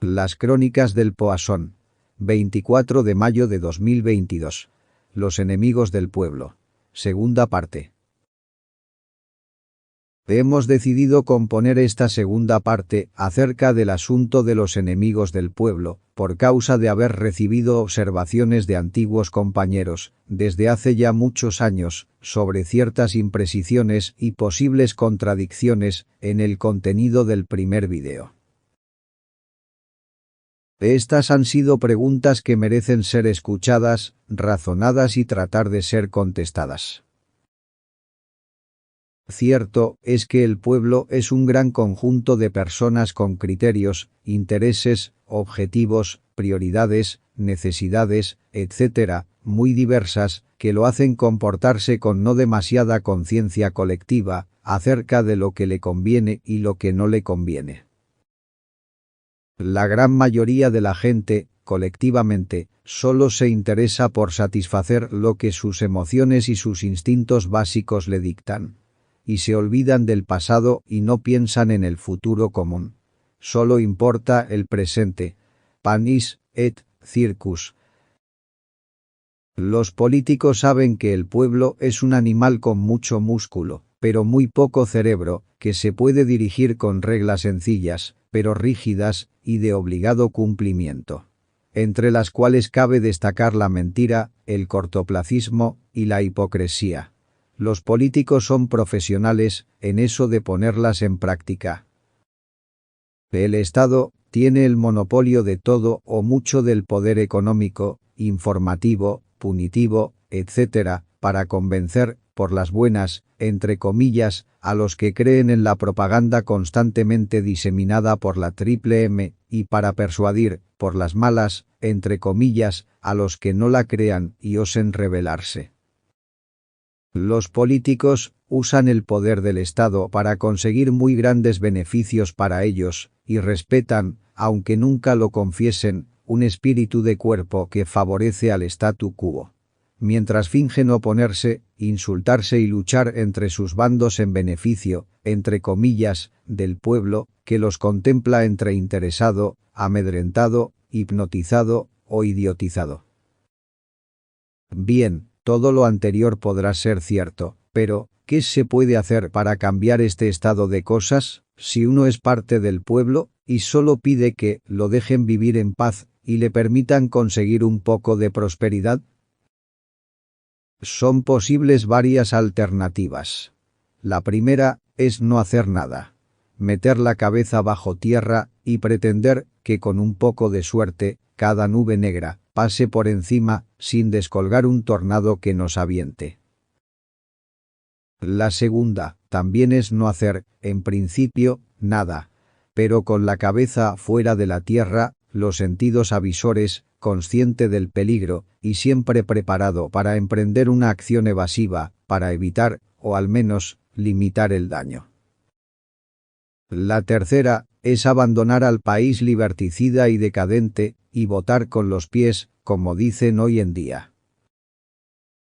Las crónicas del Poisson. 24 de mayo de 2022. Los enemigos del pueblo. Segunda parte. Hemos decidido componer esta segunda parte acerca del asunto de los enemigos del pueblo, por causa de haber recibido observaciones de antiguos compañeros, desde hace ya muchos años, sobre ciertas imprecisiones y posibles contradicciones en el contenido del primer video. Estas han sido preguntas que merecen ser escuchadas, razonadas y tratar de ser contestadas. Cierto es que el pueblo es un gran conjunto de personas con criterios, intereses, objetivos, prioridades, necesidades, etc., muy diversas, que lo hacen comportarse con no demasiada conciencia colectiva acerca de lo que le conviene y lo que no le conviene. La gran mayoría de la gente, colectivamente, solo se interesa por satisfacer lo que sus emociones y sus instintos básicos le dictan. Y se olvidan del pasado y no piensan en el futuro común. Solo importa el presente. Panis et circus. Los políticos saben que el pueblo es un animal con mucho músculo, pero muy poco cerebro, que se puede dirigir con reglas sencillas, pero rígidas y de obligado cumplimiento, entre las cuales cabe destacar la mentira, el cortoplacismo y la hipocresía. Los políticos son profesionales en eso de ponerlas en práctica. El Estado tiene el monopolio de todo o mucho del poder económico, informativo, punitivo, etc., para convencer, por las buenas, entre comillas, a los que creen en la propaganda constantemente diseminada por la M, y para persuadir, por las malas, entre comillas, a los que no la crean y osen rebelarse. Los políticos usan el poder del Estado para conseguir muy grandes beneficios para ellos, y respetan, aunque nunca lo confiesen, un espíritu de cuerpo que favorece al statu quo. Mientras fingen oponerse, insultarse y luchar entre sus bandos en beneficio, entre comillas, del pueblo, que los contempla entre interesado, amedrentado, hipnotizado o idiotizado. Bien, todo lo anterior podrá ser cierto, pero, ¿qué se puede hacer para cambiar este estado de cosas, si uno es parte del pueblo, y solo pide que lo dejen vivir en paz, y le permitan conseguir un poco de prosperidad? Son posibles varias alternativas. La primera es no hacer nada. Meter la cabeza bajo tierra y pretender que con un poco de suerte, cada nube negra pase por encima sin descolgar un tornado que nos aviente. La segunda también es no hacer, en principio, nada, pero con la cabeza fuera de la tierra, los sentidos avisores, consciente del peligro y siempre preparado para emprender una acción evasiva, para evitar, o al menos, limitar el daño. La tercera es abandonar al país liberticida y decadente y votar con los pies, como dicen hoy en día.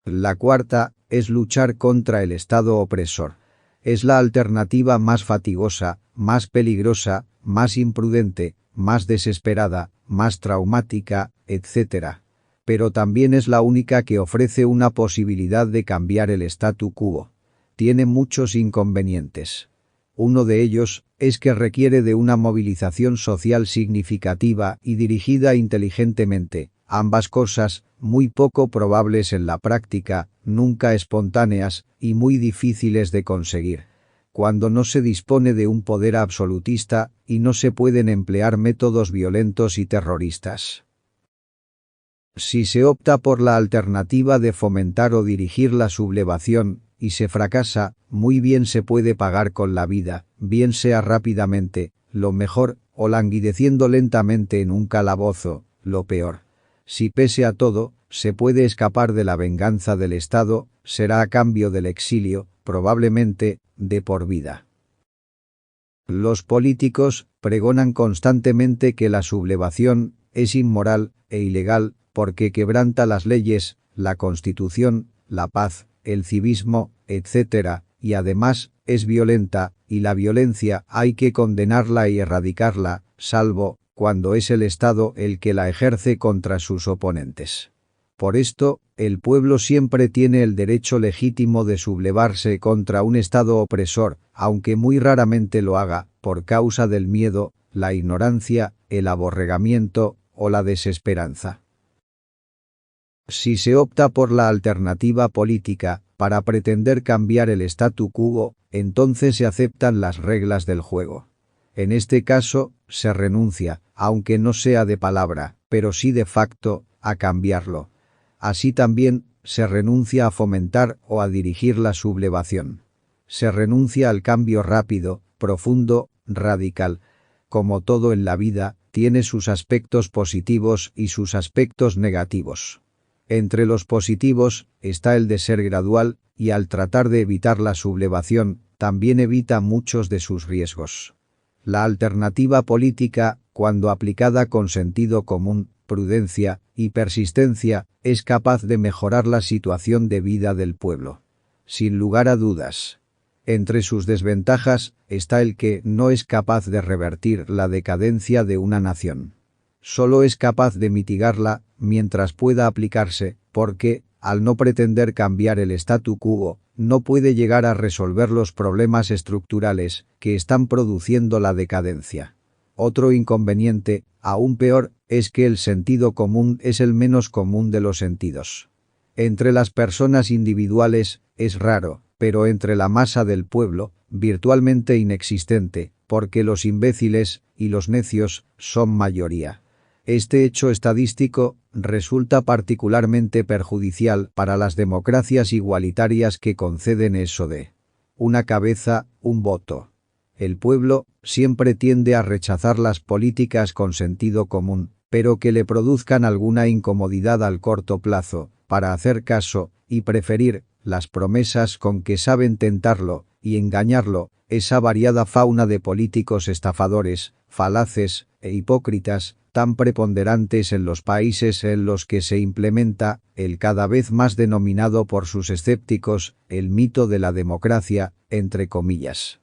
La cuarta es luchar contra el Estado opresor. Es la alternativa más fatigosa, más peligrosa, más imprudente, más desesperada, más traumática, etc. Pero también es la única que ofrece una posibilidad de cambiar el statu quo. Tiene muchos inconvenientes. Uno de ellos es que requiere de una movilización social significativa y dirigida inteligentemente, ambas cosas, muy poco probables en la práctica, nunca espontáneas y muy difíciles de conseguir. Cuando no se dispone de un poder absolutista y no se pueden emplear métodos violentos y terroristas. Si se opta por la alternativa de fomentar o dirigir la sublevación, y se fracasa, muy bien se puede pagar con la vida, bien sea rápidamente, lo mejor, o languideciendo lentamente en un calabozo, lo peor. Si pese a todo, se puede escapar de la venganza del Estado, será a cambio del exilio, probablemente, de por vida. Los políticos pregonan constantemente que la sublevación es inmoral e ilegal porque quebranta las leyes, la Constitución, la paz, el civismo, etc., y además es violenta, y la violencia hay que condenarla y erradicarla, salvo, cuando es el Estado el que la ejerce contra sus oponentes. Por esto, el pueblo siempre tiene el derecho legítimo de sublevarse contra un Estado opresor, aunque muy raramente lo haga, por causa del miedo, la ignorancia, el aborregamiento o la desesperanza. Si se opta por la alternativa política, para pretender cambiar el statu quo, entonces se aceptan las reglas del juego. En este caso, se renuncia, aunque no sea de palabra, pero sí de facto, a cambiarlo. Así también, se renuncia a fomentar o a dirigir la sublevación. Se renuncia al cambio rápido, profundo, radical. Como todo en la vida, tiene sus aspectos positivos y sus aspectos negativos. Entre los positivos está el de ser gradual, y al tratar de evitar la sublevación, también evita muchos de sus riesgos. La alternativa política, cuando aplicada con sentido común, prudencia y persistencia, es capaz de mejorar la situación de vida del pueblo. Sin lugar a dudas. Entre sus desventajas está el que no es capaz de revertir la decadencia de una nación. Solo es capaz de mitigarla mientras pueda aplicarse, porque, al no pretender cambiar el statu quo, no puede llegar a resolver los problemas estructurales que están produciendo la decadencia. Otro inconveniente, aún peor, es que el sentido común es el menos común de los sentidos. Entre las personas individuales, es raro, pero entre la masa del pueblo, virtualmente inexistente, porque los imbéciles y los necios son mayoría. Este hecho estadístico resulta particularmente perjudicial para las democracias igualitarias que conceden eso de una cabeza, un voto. El pueblo siempre tiende a rechazar las políticas con sentido común, pero que le produzcan alguna incomodidad al corto plazo, para hacer caso y preferir las promesas con que saben tentarlo y engañarlo, esa variada fauna de políticos estafadores, falaces e hipócritas, tan preponderantes en los países en los que se implementa el cada vez más denominado por sus escépticos el mito de la democracia, entre comillas.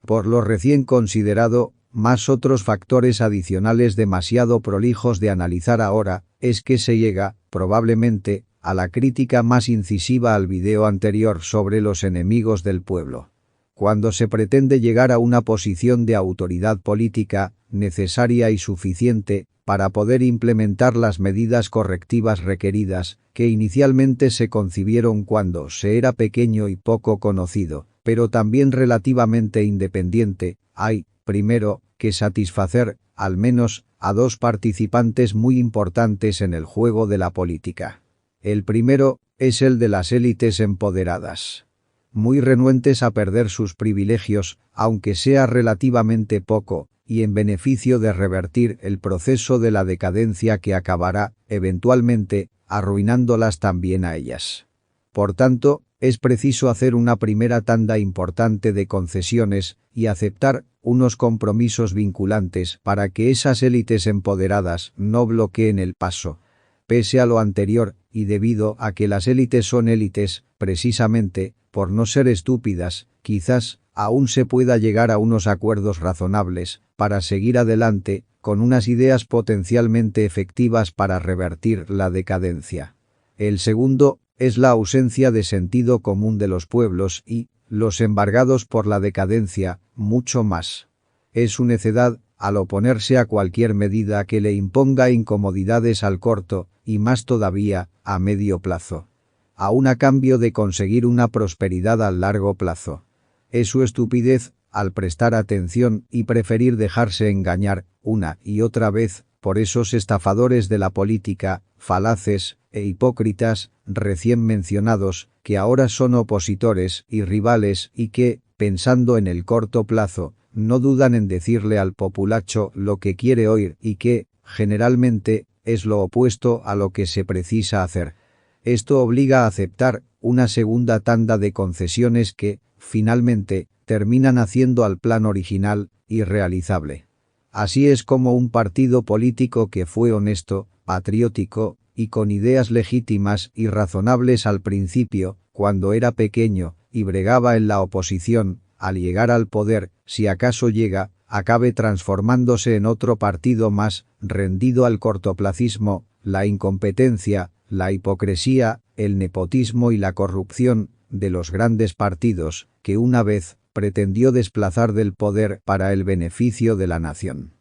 Por lo recién considerado, más otros factores adicionales demasiado prolijos de analizar ahora, es que se llega, probablemente, a la crítica más incisiva al video anterior sobre los enemigos del pueblo. Cuando se pretende llegar a una posición de autoridad política, necesaria y suficiente, para poder implementar las medidas correctivas requeridas, que inicialmente se concibieron cuando se era pequeño y poco conocido, pero también relativamente independiente, hay, primero, que satisfacer, al menos, a dos participantes muy importantes en el juego de la política. El primero es el de las élites empoderadas. Muy renuentes a perder sus privilegios, aunque sea relativamente poco, y en beneficio de revertir el proceso de la decadencia que acabará, eventualmente, arruinándolas también a ellas. Por tanto, es preciso hacer una primera tanda importante de concesiones y aceptar unos compromisos vinculantes para que esas élites empoderadas no bloqueen el paso. Pese a lo anterior, y debido a que las élites son élites, precisamente, por no ser estúpidas, quizás aún se pueda llegar a unos acuerdos razonables para seguir adelante con unas ideas potencialmente efectivas para revertir la decadencia. El segundo es la ausencia de sentido común de los pueblos y, los embargados por la decadencia, mucho más. Es su necedad, al oponerse a cualquier medida que le imponga incomodidades al corto, y más todavía, a medio plazo. Aún a cambio de conseguir una prosperidad a largo plazo. Es su estupidez, al prestar atención y preferir dejarse engañar, una y otra vez, por esos estafadores de la política, falaces e hipócritas, recién mencionados, que ahora son opositores y rivales y que, pensando en el corto plazo, no dudan en decirle al populacho lo que quiere oír y que, generalmente, es lo opuesto a lo que se precisa hacer. Esto obliga a aceptar una segunda tanda de concesiones que, finalmente, terminan haciendo al plan original irrealizable. Así es como un partido político que fue honesto, patriótico y con ideas legítimas y razonables al principio, cuando era pequeño y bregaba en la oposición, al llegar al poder, si acaso llega, acabe transformándose en otro partido más, rendido al cortoplacismo, la incompetencia, la hipocresía, el nepotismo y la corrupción de los grandes partidos, que una vez pretendió desplazar del poder para el beneficio de la nación.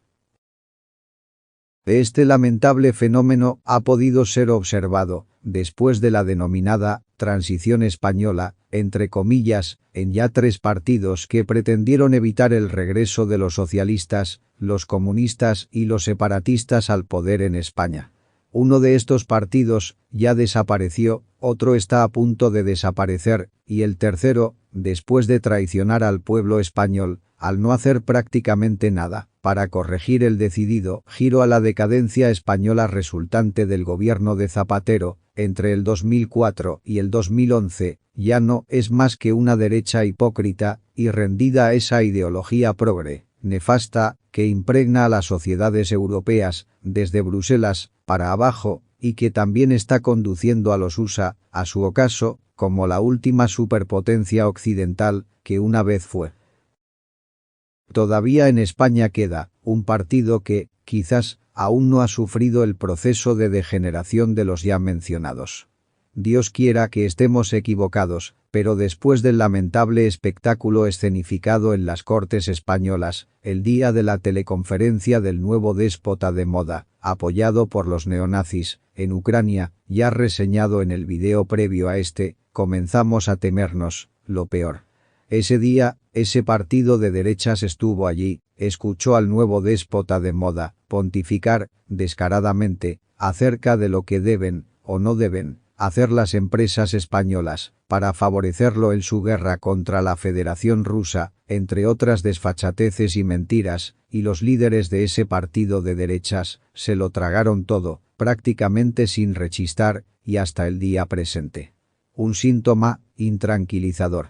Este lamentable fenómeno ha podido ser observado, después de la denominada «transición española», entre comillas, en ya 3 partidos que pretendieron evitar el regreso de los socialistas, los comunistas y los separatistas al poder en España. Uno de estos partidos ya desapareció, otro está a punto de desaparecer, y el tercero, después de traicionar al pueblo español, al no hacer prácticamente nada para corregir el decidido giro a la decadencia española resultante del gobierno de Zapatero, entre el 2004 y el 2011, ya no es más que una derecha hipócrita y rendida a esa ideología progre, nefasta, que impregna a las sociedades europeas, desde Bruselas para abajo, y que también está conduciendo a los USA, a su ocaso, como la última superpotencia occidental que una vez fue. Todavía en España queda un partido que, quizás, aún no ha sufrido el proceso de degeneración de los ya mencionados. Dios quiera que estemos equivocados, pero después del lamentable espectáculo escenificado en las Cortes españolas, el día de la teleconferencia del nuevo déspota de moda, apoyado por los neonazis, en Ucrania, ya reseñado en el video previo a este, comenzamos a temernos lo peor. Ese día, ese partido de derechas estuvo allí, escuchó al nuevo déspota de moda pontificar, descaradamente, acerca de lo que deben, o no deben, hacer las empresas españolas, para favorecerlo en su guerra contra la Federación Rusa, entre otras desfachateces y mentiras, y los líderes de ese partido de derechas, se lo tragaron todo, prácticamente sin rechistar, y hasta el día presente. Un síntoma intranquilizador.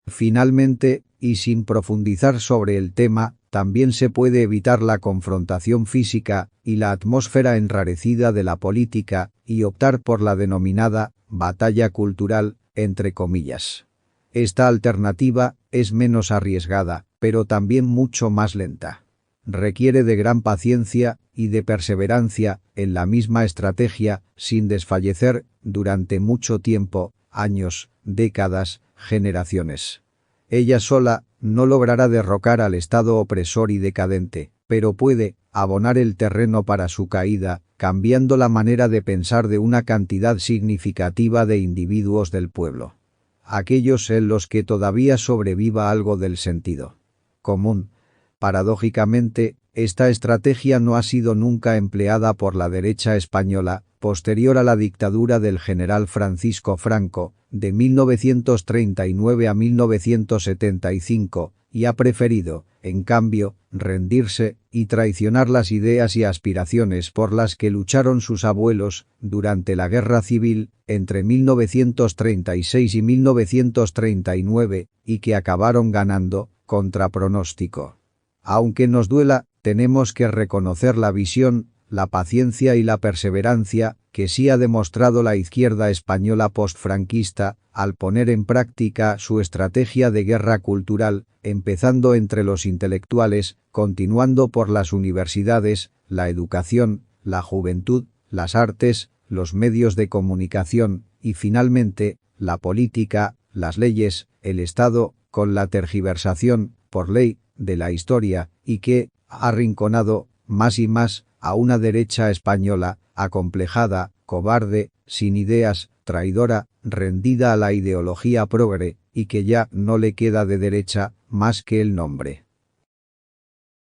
Finalmente, y sin profundizar sobre el tema, también se puede evitar la confrontación física y la atmósfera enrarecida de la política y optar por la denominada «batalla cultural», entre comillas. Esta alternativa es menos arriesgada, pero también mucho más lenta. Requiere de gran paciencia y de perseverancia en la misma estrategia, sin desfallecer, durante mucho tiempo, años, décadas, generaciones. Ella sola no logrará derrocar al Estado opresor y decadente, pero puede abonar el terreno para su caída, cambiando la manera de pensar de una cantidad significativa de individuos del pueblo. Aquellos en los que todavía sobreviva algo del sentido común. Paradójicamente, esta estrategia no ha sido nunca empleada por la derecha española, posterior a la dictadura del general Francisco Franco, de 1939 a 1975, y ha preferido, en cambio, rendirse y traicionar las ideas y aspiraciones por las que lucharon sus abuelos durante la Guerra Civil, entre 1936 y 1939, y que acabaron ganando, contra pronóstico. Aunque nos duela, tenemos que reconocer la visión, la paciencia y la perseverancia que sí ha demostrado la izquierda española postfranquista al poner en práctica su estrategia de guerra cultural, empezando entre los intelectuales, continuando por las universidades, la educación, la juventud, las artes, los medios de comunicación y finalmente, la política, las leyes, el Estado, con la tergiversación, por ley, de la historia, y que ha arrinconado, más y más, a una derecha española, acomplejada, cobarde, sin ideas, traidora, rendida a la ideología progre, y que ya no le queda de derecha más que el nombre.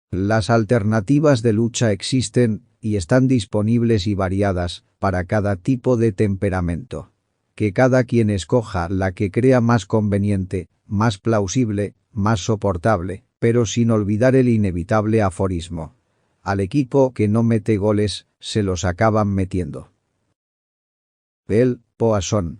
Las alternativas de lucha existen, y están disponibles y variadas, para cada tipo de temperamento. Que cada quien escoja la que crea más conveniente, más plausible, más soportable, pero sin olvidar el inevitable aforismo: al equipo que no mete goles, se los acaban metiendo. El Poisson.